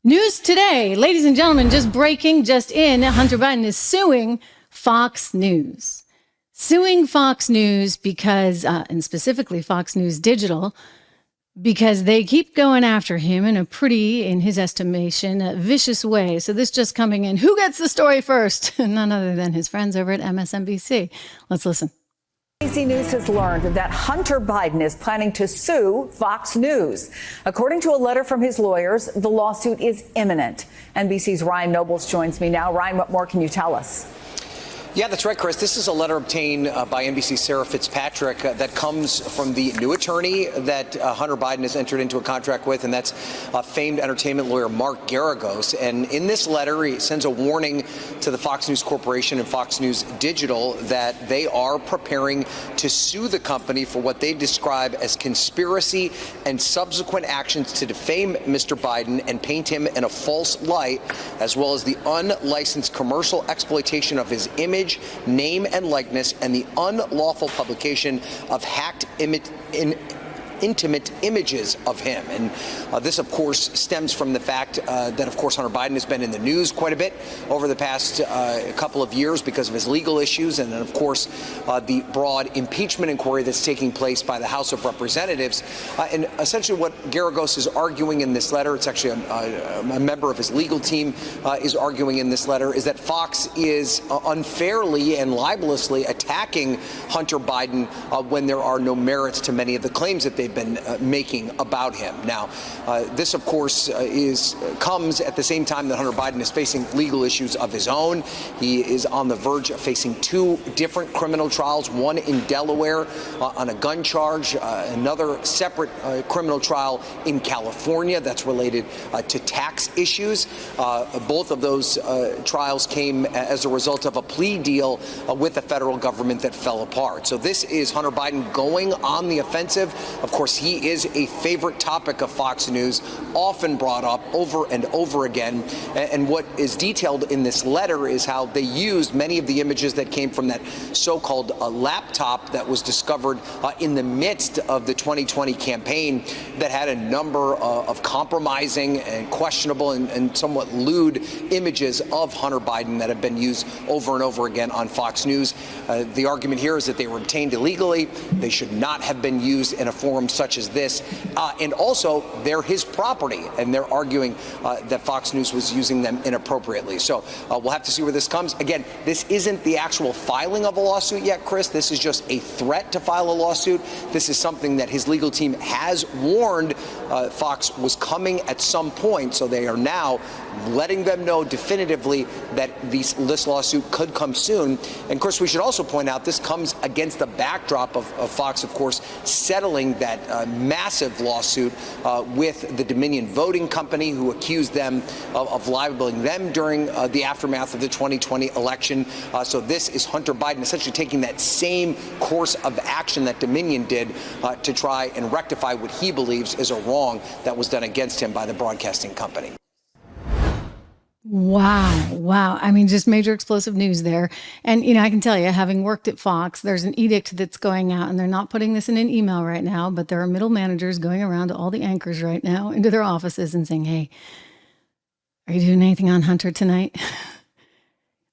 News today, ladies and gentlemen, just breaking, just in, Hunter Biden is suing Fox News. Suing Fox News because, and specifically Fox News Digital, because they keep going after him in a pretty, in his estimation, vicious way. So this just coming in. Who gets the story first? None other than his friends over at MSNBC. Let's listen. NBC News has learned that Hunter Biden is planning to sue Fox News. According to a letter from his lawyers, the lawsuit is imminent. NBC's Ryan Nobles joins me now. Ryan, what more can you tell us? Yeah, that's right, Chris. This is a letter obtained by NBC's Sarah Fitzpatrick that comes from the new attorney that Hunter Biden has entered into a contract with, and that's famed entertainment lawyer Mark Geragos. And in this letter, he sends a warning to the Fox News Corporation and Fox News Digital that they are preparing to sue the company for what they describe as conspiracy and subsequent actions to defame Mr. Biden and paint him in a false light, as well as the unlicensed commercial exploitation of his image, name and likeness, and the unlawful publication of hacked intimate images of him. And this, of course, stems from the fact that, of course, Hunter Biden has been in the news quite a bit over the past couple of years because of his legal issues. And then, of course, the broad impeachment inquiry that's taking place by the House of Representatives. And essentially what Geragos is arguing in this letter, it's actually a member of his legal team is arguing in this letter, is that Fox is unfairly and libelously attacking Hunter Biden when there are no merits to many of the claims that they've been making about him. Now, this, of course, comes at the same time that Hunter Biden is facing legal issues of his own. He is on the verge of facing two different criminal trials, one in Delaware on a gun charge, another separate criminal trial in California that's related to tax issues. Both of those trials came as a result of a plea deal with the federal government that fell apart. So this is Hunter Biden going on the offensive. Of course, he is a favorite topic of Fox News, often brought up over and over again. And what is detailed in this letter is how they used many of the images that came from that so-called laptop that was discovered in the midst of the 2020 campaign that had a number of compromising and questionable and somewhat lewd images of Hunter Biden that have been used over and over again on Fox News. The argument here is that they were obtained illegally. They should not have been used in a forum such as this. And also, they're his property, and they're arguing that Fox News was using them inappropriately. So we'll have to see where this comes. Again, this isn't the actual filing of a lawsuit yet, Chris. This is just a threat to file a lawsuit. This is something that his legal team has warned Fox was coming at some point. So they are now letting them know definitively that this lawsuit could come soon. And of course, we should also point out this comes against the backdrop of Fox, of course, settling that massive lawsuit with the Dominion Voting Company, who accused them of libeling them during the aftermath of the 2020 election. So this is Hunter Biden essentially taking that same course of action that Dominion did to try and rectify what he believes is a wrong that was done against him by the broadcasting company. Wow. I mean, just major explosive news there. And, I can tell you, having worked at Fox, there's an edict that's going out, and they're not putting this in an email right now, but there are middle managers going around to all the anchors right now into their offices and saying, hey, are you doing anything on Hunter tonight?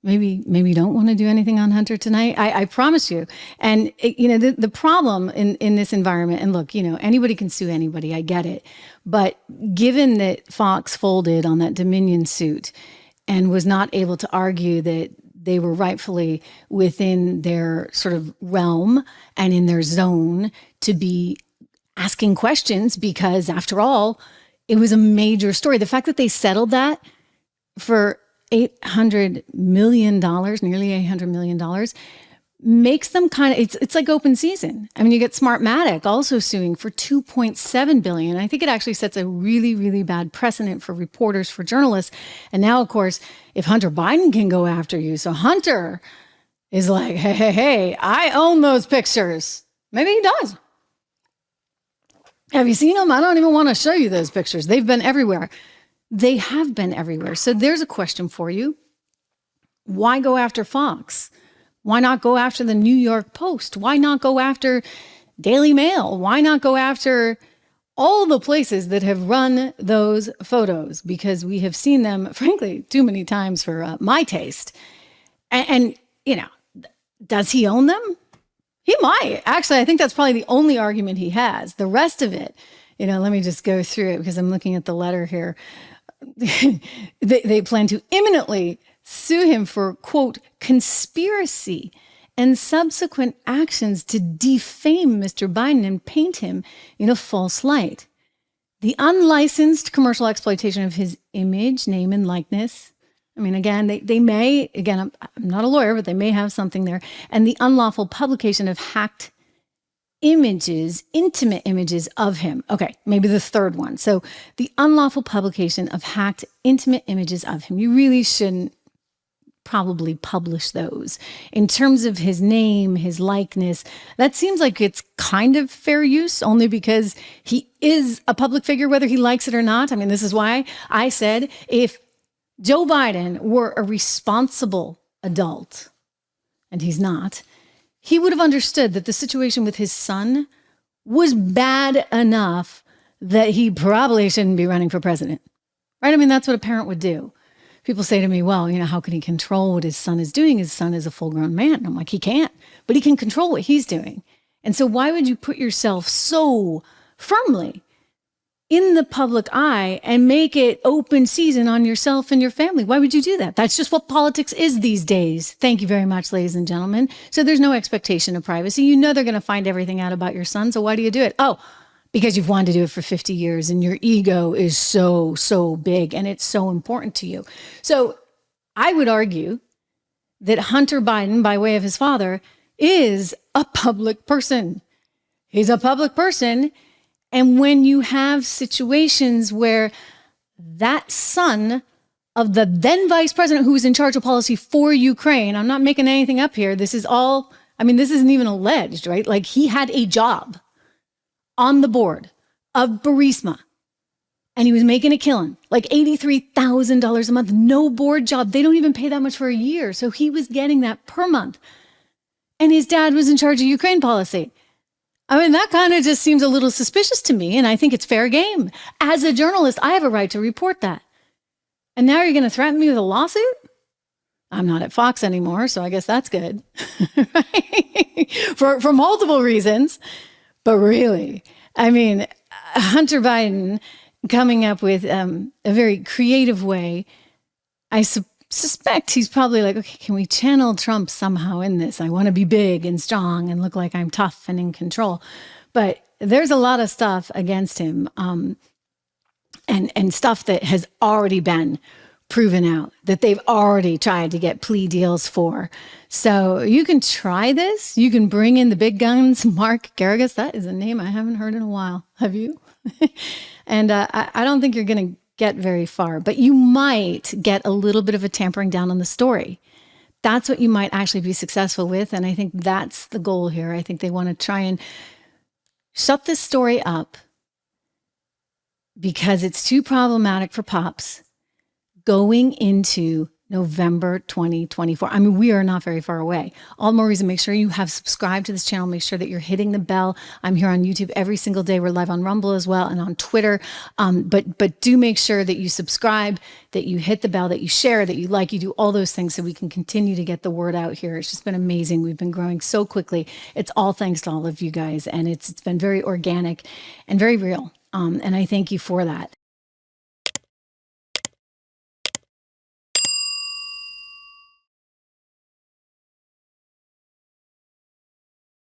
Maybe you don't want to do anything on Hunter tonight. I promise you. And, the problem in this environment, and look, anybody can sue anybody. I get it. But given that Fox folded on that Dominion suit and was not able to argue that they were rightfully within their sort of realm and in their zone to be asking questions, because after all, it was a major story. The fact that they settled that for $800 million, nearly $800 million, makes them kind of, it's like open season. I mean, you get Smartmatic also suing for $2.7 billion. I think it actually sets a really, really bad precedent for reporters, for journalists. And now, of course, if Hunter Biden can go after you, so Hunter is like, hey, I own those pictures. Maybe he does. Have you seen them? I don't even want to show you those pictures. They've been everywhere. They have been everywhere. So there's a question for you. Why go after Fox? Why not go after the New York Post? Why not go after Daily Mail? Why not go after all the places that have run those photos, because we have seen them, frankly, too many times for my taste. And, you know, does he own them? He might. Actually, I think that's probably the only argument he has. The rest of it, you know, let me just go through it because I'm looking at the letter here. They plan to imminently sue him for, quote, conspiracy and subsequent actions to defame Mr. Biden and paint him in a false light. The unlicensed commercial exploitation of his image, name, and likeness. I mean, again, they may, again, I'm not a lawyer, but they may have something there. And the unlawful publication of hacked images, intimate images of him. Okay, maybe the third one. So the unlawful publication of hacked intimate images of him. You really shouldn't probably publish those. In terms of his name, his likeness, that seems like it's kind of fair use, only because he is a public figure, whether he likes it or not. I mean, this is why I said if Joe Biden were a responsible adult, and he's not, he would have understood that the situation with his son was bad enough that he probably shouldn't be running for president, right? I mean, that's what a parent would do. People say to me, well, you know, how can he control what his son is doing? His son is a full-grown man. And I'm like, he can't, but he can control what he's doing. And so why would you put yourself so firmly in the public eye and make it open season on yourself and your family? Why would you do that? That's just what politics is these days. Thank you very much, ladies and gentlemen. So there's no expectation of privacy. You know they're going to find everything out about your son. So why do you do it? Oh, because you've wanted to do it for 50 years and your ego is so big and it's so important to you. So I would argue that Hunter Biden, by way of his father, is a public person. He's a public person. And when you have situations where that son of the then vice president who was in charge of policy for Ukraine, I'm not making anything up here. This is all, I mean, this isn't even alleged, right? Like he had a job on the board of Burisma and he was making a killing, like $83,000 a month, no board job. They don't even pay that much for a year. So he was getting that per month. And his dad was in charge of Ukraine policy. I mean, that kind of just seems a little suspicious to me. And I think it's fair game. As a journalist, I have a right to report that. And now you're going to threaten me with a lawsuit? I'm not at Fox anymore, so I guess that's good. for multiple reasons. But really, I mean, Hunter Biden coming up with a very creative way. I suspect he's probably like, okay, can we channel Trump somehow in this? I want to be big and strong and look like I'm tough and in control. But there's a lot of stuff against him and stuff that has already been proven out, that they've already tried to get plea deals for. So you can try this. You can bring in the big guns. Mark Geragos, that is a name I haven't heard in a while. Have you? And I don't think you're going to get very far, but you might get a little bit of a tampering down on the story. That's what you might actually be successful with. And I think that's the goal here. I think they want to try and shut this story up because it's too problematic for Pops going into November 2024. I mean, we are not very far away. All the more reason, make sure you have subscribed to this channel. Make sure that you're hitting the bell. I'm here on YouTube every single day. We're live on Rumble as well and on Twitter. But do make sure that you subscribe, that you hit the bell, that you share, that you like, you do all those things so we can continue to get the word out here. It's just been amazing. We've been growing so quickly. It's all thanks to all of you guys. And it's been very organic and very real. And I thank you for that.